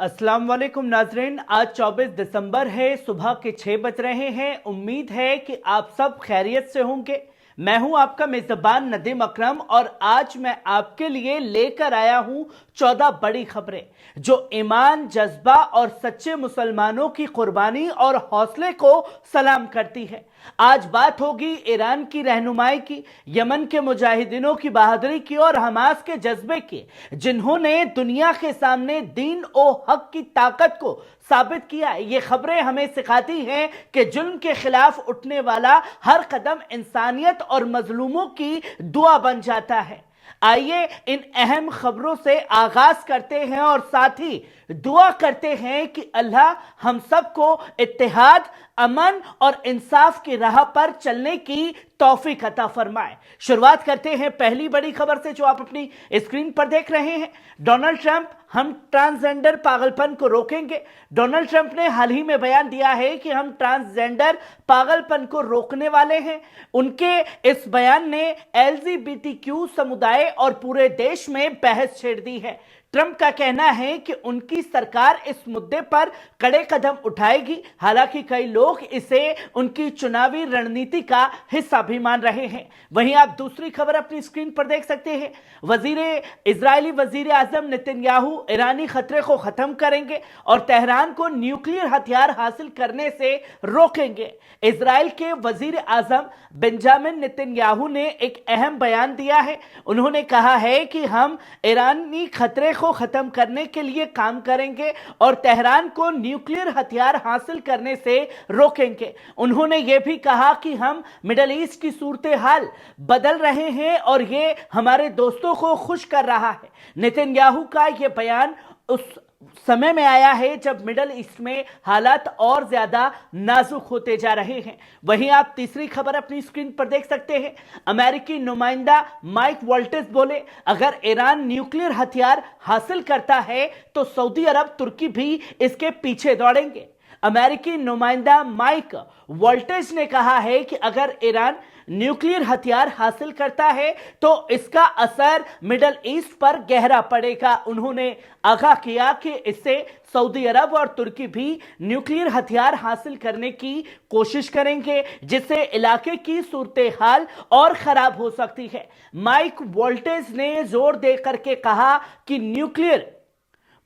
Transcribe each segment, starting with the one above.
अस्सलाम वालेकुम नाजरीन। आज 24 दिसंबर है, सुबह के 6 बज रहे हैं। उम्मीद है कि आप सब खैरियत से होंगे। मैं हूं आपका मेजबान नदीम अकरम और आज मैं आपके लिए लेकर आया हूं 14 बड़ी खबरें जो ईमान, जज्बा और सच्चे मुसलमानों की कुर्बानी और हौसले को सलाम करती है। आज बात होगी ईरान की रहनुमाई की, यमन के मुजाहिदीनों की बहादुरी की और हमास के जज्बे की, जिन्होंने दुनिया के सामने दीन और हक की ताकत को साबित किया। ये खबरें हमें सिखाती हैं कि जुल्म के खिलाफ उठने वाला हर कदम इंसानियत और मजलूमों की दुआ बन जाता है। आइए इन अहम खबरों से आगाज करते हैं और साथ ही दुआ करते हैं कि अल्लाह हम सबको इत्तेहाद, अमन और इंसाफ की राह पर चलने की तौफीक अता फरमाए। शुरुआत करते हैं पहली बड़ी खबर से जो आप अपनी स्क्रीन पर देख रहे हैं। डोनाल्ड ट्रंप हम ट्रांसजेंडर पागलपन को रोकेंगे। डोनाल्ड ट्रंप ने हाल ही में बयान दिया है कि हम ट्रांसजेंडर पागलपन को रोकने वाले हैं। उनके इस बयान ने एलजीबीटीक्यू समुदाय और पूरे देश में बहस छेड़ दी है। ट्रंप का कहना है कि उनकी सरकार इस मुद्दे पर कड़े कदम उठाएगी। हालांकि कई लोग इसे उनकी चुनावी रणनीति का हिस्सा भी मान रहे हैं। वहीं आप दूसरी खबर अपनी स्क्रीन पर देख सकते हैं। इजरायली वजीर आजम नेतन्याहू ईरानी खतरे को खत्म करेंगे और तेहरान को न्यूक्लियर हथियार हासिल करने से रोकेंगे। इजराइल के वजीर आजम बेंजामिन नेतन्याहू ने एक अहम बयान दिया है। उन्होंने कहा है कि हम ईरानी खतरे को खत्म करने के लिए काम करेंगे और तेहरान को न्यूक्लियर हथियार हासिल करने से रोकेंगे। उन्होंने यह भी कहा कि हम मिडल ईस्ट की सूरत हाल बदल रहे हैं और ये हमारे दोस्तों को खुश कर रहा है। नेतन्याहू का यह बयान उस समय में आया है जब मिडल ईस्ट में हालात और ज्यादा नाजुक होते जा रहे हैं। वहीं आप तीसरी खबर अपनी स्क्रीन पर देख सकते हैं। अमेरिकी नुमाइंदा माइक वॉल्टिस बोले, अगर ईरान न्यूक्लियर हथियार हासिल करता है तो सऊदी अरब, तुर्की भी इसके पीछे दौड़ेंगे। अमेरिकी नुमाइंदा माइक वॉल्टिस ने कहा है कि अगर ईरान न्यूक्लियर हथियार हासिल करता है तो इसका असर मिडल ईस्ट पर गहरा पड़ेगा। उन्होंने आगाह किया कि इससे सऊदी अरब और तुर्की भी न्यूक्लियर हथियार हासिल करने की कोशिश करेंगे, जिससे इलाके की सूरत हाल और खराब हो सकती है। माइक वॉल्टिस ने जोर देकर के कहा कि न्यूक्लियर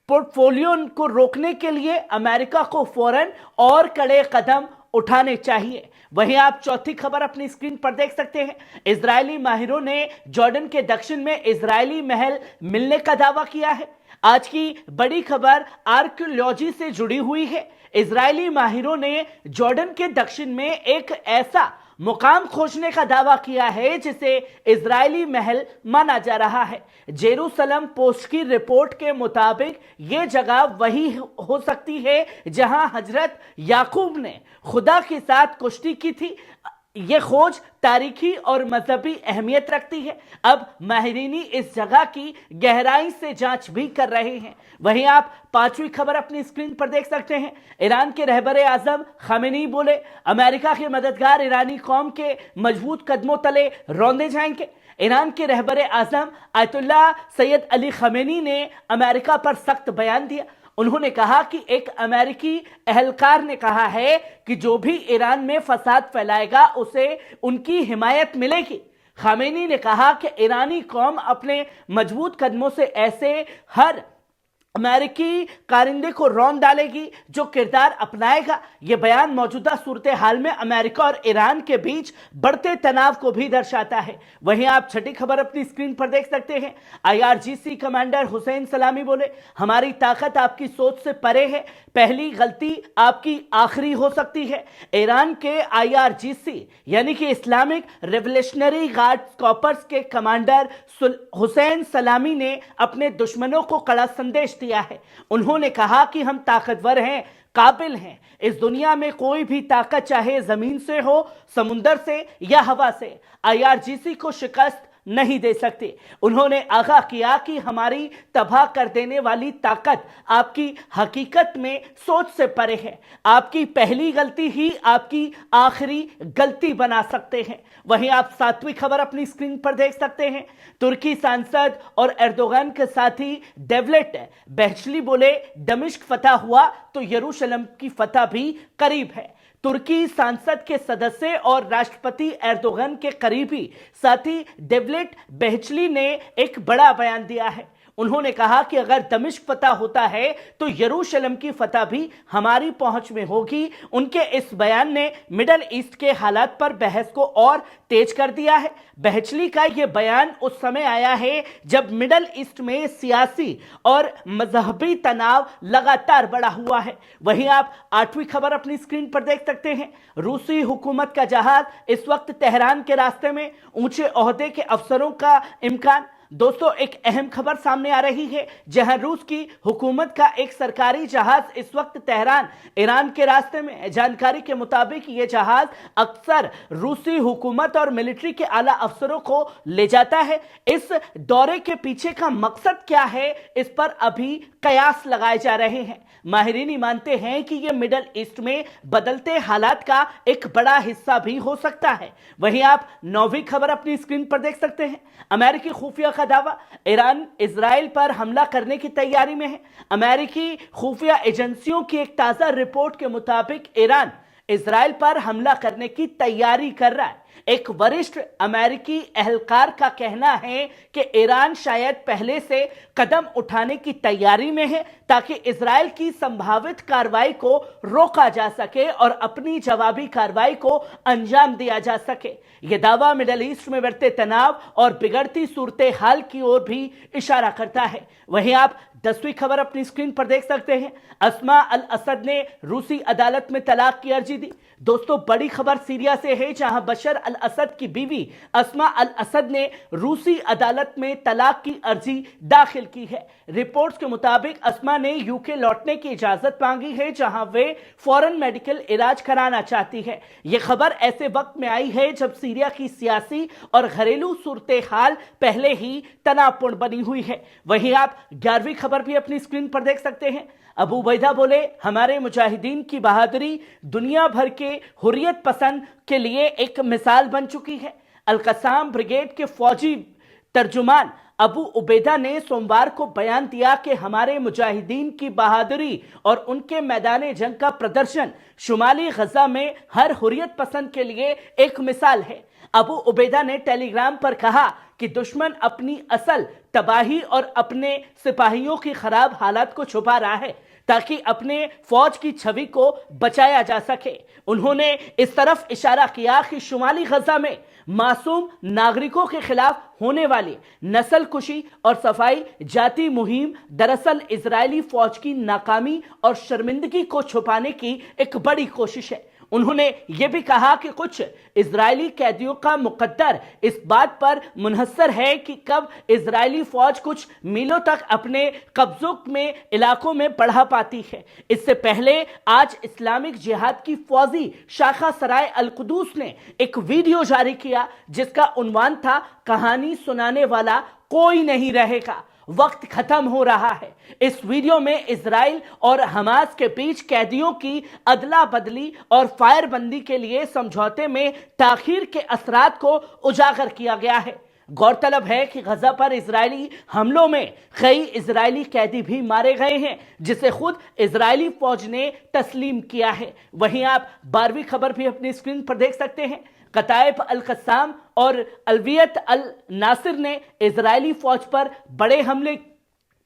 पोर्टफोलियो को रोकने के लिए अमेरिका को फौरन और कड़े कदम उठाने चाहिए। वहीं आप चौथी खबर अपनी स्क्रीन पर देख सकते हैं। इजरायली माहिरों ने जॉर्डन के दक्षिण में इजरायली महल मिलने का दावा किया है। आज की बड़ी खबर आर्कियोलॉजी से जुड़ी हुई है। इजरायली माहिरों ने जॉर्डन के दक्षिण में एक ऐसा मुकाम खोजने का दावा किया है जिसे इजरायली महल माना जा रहा है। जेरूसलम पोस्ट की रिपोर्ट के मुताबिक यह जगह वही हो सकती है जहां हजरत याकूब ने खुदा के साथ कुश्ती की थी। यह खोज तारीखी और मजहबी अहमियत रखती है। अब माहिरीनी इस जगह की गहराई से जांच भी कर रहे हैं। वहीं आप पांचवी खबर अपनी स्क्रीन पर देख सकते हैं। ईरान के रहबर आजम खामेनी बोले, अमेरिका के मददगार ईरानी कौम के मजबूत कदमों तले रौंदे जाएंगे। ईरान के रहबर आजम आयतुल्लाह सैयद अली खामेनी ने अमेरिका पर सख्त बयान दिया। उन्होंने कहा कि एक अमेरिकी अहलकार ने कहा है कि जो भी ईरान में फसाद फैलाएगा उसे उनकी हिमायत मिलेगी। खामेनी ने कहा कि ईरानी कौम अपने मजबूत कदमों से ऐसे हर अमेरिकी कारिंदे को रौंद डालेगी जो किरदार अपनाएगा। यह बयान मौजूदा सूरत हाल में अमेरिका और ईरान के बीच बढ़ते तनाव को भी दर्शाता है। वहीं आप छठी खबर अपनी स्क्रीन पर देख सकते हैं। आईआरजीसी कमांडर हुसैन सलामी बोले, हमारी ताकत आपकी सोच से परे है, पहली गलती आपकी आखिरी हो सकती है। ईरान के आईआरजीसी यानी कि इस्लामिक रिवोल्यूशनरी गार्ड्स कॉर्प्स के कमांडर हुसैन सलामी ने अपने दुश्मनों को कड़ा संदेश दिया है। उन्होंने कहा कि हम ताकतवर हैं, काबिल हैं। इस दुनिया में कोई भी ताकत चाहे जमीन से हो, समुंदर से या हवा से, आईआरजीसी को शिकस्त नहीं दे सकते। उन्होंने आगाह किया कि हमारी तबाह कर देने वाली ताकत आपकी हकीकत में सोच से परे है। आपकी पहली गलती ही आपकी आखिरी गलती बना सकते हैं। वहीं आप सातवीं खबर अपनी स्क्रीन पर देख सकते हैं। तुर्की सांसद और एर्दोगान के साथी डेवलेट बेहचली बोले, दमिश्क फतह हुआ तो यरूशलेम की फतह भी करीब है। तुर्की सांसद के सदस्य और राष्ट्रपति एर्दोगन के करीबी साथी डेवलेट बेहचली ने एक बड़ा बयान दिया है। उन्होंने कहा कि अगर दमिश्क फतह होता है तो यरूशलेम की फतह भी हमारी पहुंच में होगी। उनके इस बयान ने मिडल ईस्ट के हालात पर बहस को और तेज कर दिया है। बेहचली का यह बयान उस समय आया है जब मिडल ईस्ट में सियासी और मजहबी तनाव लगातार बढ़ा हुआ है। वहीं आप आठवीं खबर अपनी स्क्रीन पर देख सकते हैं। रूसी हुकूमत का जहाज इस वक्त तेहरान के रास्ते में, ऊंचे ओहदे के अफसरों का इम्कान। दोस्तों, एक अहम खबर सामने आ रही है जहां रूस की हुकूमत का एक सरकारी जहाज इस वक्त तेहरान ईरान के रास्ते में। जानकारी के मुताबिक यह जहाज अक्सर रूसी हुकूमत और मिलिट्री के आला अफसरों को ले जाता है। इस दौरे के पीछे का मकसद क्या है, इस पर अभी कयास लगाए जा रहे हैं। माहिरीन मानते हैं कि यह मिडल ईस्ट में बदलते हालात का एक बड़ा हिस्सा भी हो सकता है। वहीं आप नौवीं खबर अपनी स्क्रीन पर देख सकते हैं। अमेरिकी खुफिया का दावा, ईरान इजराइल पर हमला करने की तैयारी में है। अमेरिकी खुफिया एजेंसियों की एक ताजा रिपोर्ट के मुताबिक ईरान इजराइल पर हमला करने की तैयारी कर रहा है। एक वरिष्ठ अमेरिकी एहलकार का कहना है कि ईरान शायद पहले से कदम उठाने की तैयारी में है ताकि इजराइल की संभावित कार्रवाई को रोका जा सके और अपनी जवाबी कार्रवाई को अंजाम दिया जा सके। यह दावा मिडल ईस्ट में बढ़ते तनाव और बिगड़ती सूरत हाल की ओर भी इशारा करता है। वहीं आप 10वीं खबर अपनी स्क्रीन पर देख सकते हैं। अस्मा अल असद ने रूसी अदालत में तलाक की अर्जी दी। दोस्तों, बड़ी खबर सीरिया से है जहां बशर अल असद की बीवी अस्मा अल असद ने रूसी अदालत में तलाक की अर्जी दाखिल की है। रिपोर्ट्स के मुताबिक अस्मा ने यूके लौटने की इजाजत मांगी है जहां वे फौरन मेडिकल इलाज कराना चाहती है। यह खबर ऐसे वक्त में आई है जब सीरिया की सियासी और घरेलू सूरत हाल पहले ही तनावपूर्ण बनी हुई है। वहीं आप 11वीं खबर भी अपनी स्क्रीन पर देख सकते हैं। अबू उबैदा बोले, हमारे मुजाहिदीन की बहादुरी दुनिया भर के हुर्रियत पसंद के लिए एक मिसाल बन चुकी है। अल-कसाम ब्रिगेड के फौजी तर्जुमान अबू उबैदा ने सोमवार को बयान दिया कि हमारे मुजाहिदीन की बहादुरी और उनके मैदान जंग का प्रदर्शन शुमाली गजा में हर हुर्रियत पसंद के लिए एक मिसाल है। अबू उबैदा ने टेलीग्राम पर कहा कि दुश्मन अपनी असल तबाही और अपने सिपाहियों की खराब हालात को छुपा रहा है ताकि अपने फौज की छवि को बचाया जा सके। उन्होंने इस तरफ इशारा किया कि शुमाली गजा में मासूम नागरिकों के खिलाफ होने वाली नस्ल कुशी और सफाई जाती मुहिम दरअसल इजरायली फौज की नाकामी और शर्मिंदगी को छुपाने की एक बड़ी कोशिश है। उन्होंने यह भी कहा कि कुछ इजरायली कैदियों का मुकद्दर इस बात पर मुनहसर है कि कब इजरायली फौज कुछ मीलों तक अपने कब्जों में इलाकों में बढ़ा पाती है। इससे पहले आज इस्लामिक जिहाद की फौजी शाखा सराय अल कुदूस ने एक वीडियो जारी किया जिसका उन्वान था, कहानी सुनाने वाला कोई नहीं रहेगा, वक्त खत्म हो रहा है। इस वीडियो में इजराइल और हमास के बीच कैदियों की अदला बदली और फायरबंदी के लिए समझौते में ताखीर के असरात को उजागर किया गया है। गौरतलब है कि गजा पर इजरायली हमलों में कई इजरायली कैदी भी मारे गए हैं जिसे खुद इजरायली फौज ने तस्लीम किया है। वहीं आप 12वीं खबर भी अपनी स्क्रीन पर देख सकते हैं। कताइब अल कस्साम और अलवियत अल नासिर ने इजरायली फौज पर बड़े हमले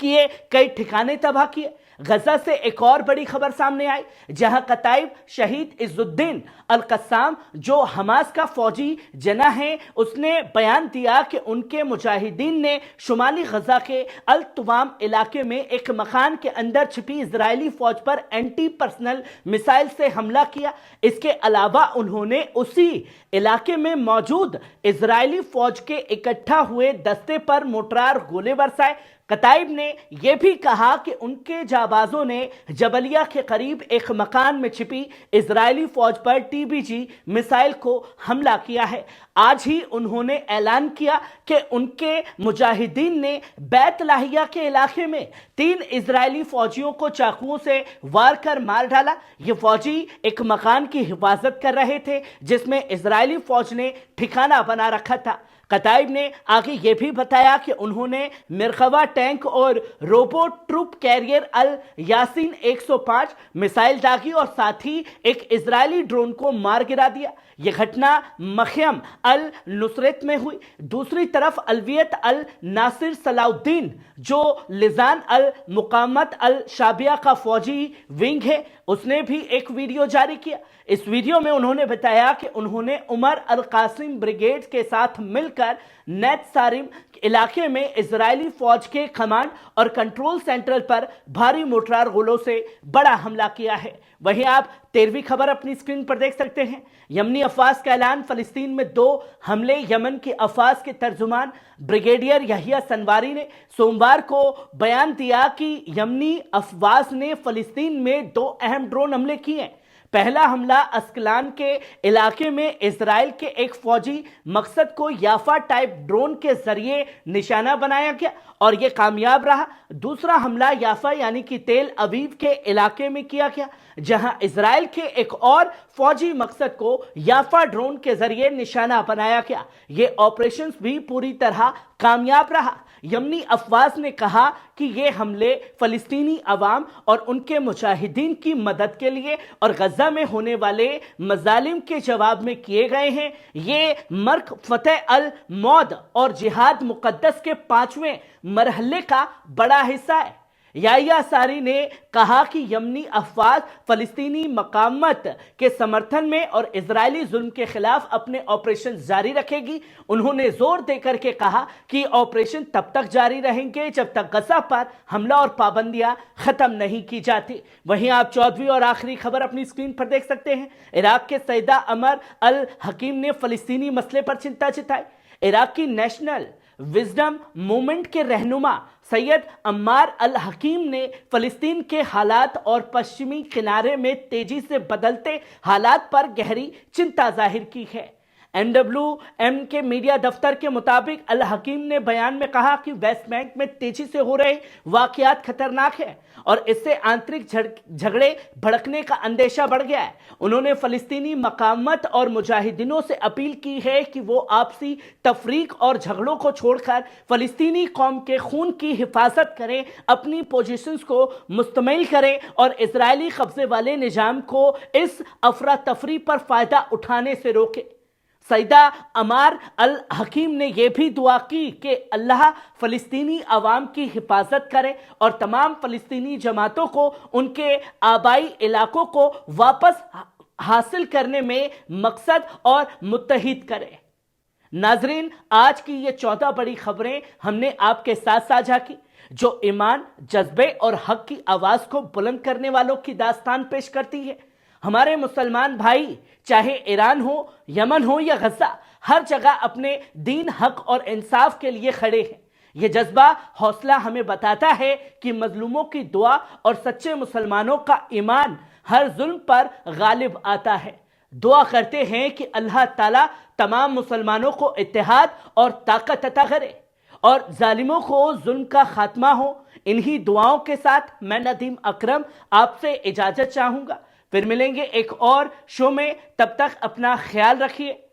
किए, कई ठिकाने तबाह किए। गजा से एक और बड़ी खबर सामने आई जहां कताइब शहीद इजुद्दीन अल कस्साम जो हमास का फौजी जना है, उसने बयान दिया कि उनके मुजाहिदीन ने शुमाली गजा के अल तुवाम इलाके में एक मकान के अंदर छिपी इजरायली फौज पर एंटी पर्सनल मिसाइल से हमला किया। इसके अलावा उन्होंने उसी इलाके में मौजूद इजरायली फौज के इकट्ठा हुए दस्ते पर मोटरार गोले बरसाए। कताइब ने यह भी कहा कि उनके जाबाजों ने जबलिया के करीब एक मकान में छिपी इजरायली फौज पर टीबीजी मिसाइल को हमला किया है। आज ही उन्होंने ऐलान किया कि उनके मुजाहिदीन ने बैत लाहिया के इलाके में 3 इजरायली फौजियों को चाकुओं से वार कर मार डाला। ये फौजी एक मकान की हिफाजत कर रहे थे जिसमें इजरायली फौज ने ठिकाना बना रखा था। कताइब ने आगे ये भी बताया कि उन्होंने मिरकवा टैंक और रोबो ट्रूप कैरियर अल यासीन 105 मिसाइल दागी और साथ ही एक इजरायली ड्रोन को मार गिरा दिया। यह घटना मखयम अल नुसरत में हुई। दूसरी तरफ अलवियत अल नासिर सलाउद्दीन जो लिजान अल मुकामत अल शाबिया का फौजी विंग है, उसने भी एक वीडियो जारी किया। इस वीडियो में उन्होंने बताया कि उन्होंने उमर अल कासिम ब्रिगेड के साथ मिलकर नेत सारिम इलाके में इजरायली फौज के कमांड और कंट्रोल सेंटर पर भारी मोर्टार गोलों से बड़ा हमला किया है। वहीं आप 13वीं खबर अपनी स्क्रीन पर देख सकते हैं। यमनी अफवाज का ऐलान, फलस्तीन में 2 हमले। यमन के अफवाज के तर्जुमान ब्रिगेडियर यहिया सनवारी ने सोमवार को बयान दिया कि यमनी अफवाज ने फलस्तीन में 2 अहम ड्रोन हमले किए। पहला हमला अस्कलान के इलाके में इजराइल के एक फौजी मकसद को याफा टाइप ड्रोन के जरिए निशाना बनाया गया और यह कामयाब रहा। दूसरा हमला याफा यानी कि तेल अवीव के इलाके में किया गया, जहां इजराइल के एक और फौजी मकसद को याफा ड्रोन के जरिए निशाना बनाया गया। यह ऑपरेशन भी पूरी तरह कामयाब रहा। यमनी अफवाज ने कहा कि ये हमले फलस्तीनी अवाम और उनके मुजाहिदीन की मदद के लिए और गजा में होने वाले मजालिम के जवाब में किए गए हैं। ये मर्क फतेह अल मौद और जिहाद मुकद्दस के 5वें मरहले का बड़ा हिस्सा है। याहिया सारी ने कहा कि यमनी अफवाज फलस्तीनी मकामत के समर्थन में और इजरायली जुल्म के खिलाफ अपने ऑपरेशन जारी रखेगी। उन्होंने जोर देकर के कहा कि ऑपरेशन तब तक जारी रहेंगे जब तक गजा पर हमला और पाबंदियां खत्म नहीं की जाती। वहीं आप 14वीं और आखिरी खबर अपनी स्क्रीन पर देख सकते हैं। इराक के सैयदा अमर अल हकीम ने फलस्तीनी मसले पर चिंता जताई। इराक की नेशनल विजडम मूवमेंट के रहनुमा सैयद अम्मार अल हकीम ने फलस्तीन के हालात और पश्चिमी किनारे में तेजी से बदलते हालात पर गहरी चिंता जाहिर की है। NWM के मीडिया दफ्तर के मुताबिक अल हकीम ने बयान में कहा कि वेस्ट बैंक में तेजी से हो रहे वाकयात खतरनाक है और इससे आंतरिक झगड़े भड़कने का अंदेशा बढ़ गया है। उन्होंने फलस्तीनी मकामत और मुजाहिदीनों से अपील की है कि वो आपसी तफरीक और झगड़ों को छोड़कर फलस्तीनी कौम के खून की हिफाजत करें, अपनी पोजीशंस को मुस्तमिल करें और इजरायली कब्जे वाले निजाम को इस अफरा तफरी पर फायदा उठाने से रोके। सैयदा अमार अल हकीम ने यह भी दुआ की कि अल्लाह फलस्तीनी अवाम की हिफाजत करे और तमाम फलस्तीनी जमातों को उनके आबाई इलाकों को वापस हासिल करने में मकसद और मुत्तहिद करे। नाजरीन, आज की ये 14 बड़ी खबरें हमने आपके साथ साझा की जो ईमान, जज्बे और हक की आवाज को बुलंद करने वालों की दास्तान पेश करती है। हमारे मुसलमान भाई चाहे ईरान हो, यमन हो या गजा, हर जगह अपने दीन, हक और इंसाफ के लिए खड़े हैं। यह जज्बा, हौसला हमें बताता है कि मजलूमों की दुआ और सच्चे मुसलमानों का ईमान हर जुल्म पर गालिब आता है। दुआ करते हैं कि अल्लाह ताला तमाम मुसलमानों को इत्तेहाद और ताकत अता करे और जालिमों को जुल्म का खात्मा हो। इन्हीं दुआओं के साथ मैं नदीम अकरम आपसे इजाजत चाहूंगा। फिर मिलेंगे एक और शो में, तब तक अपना ख्याल रखिए।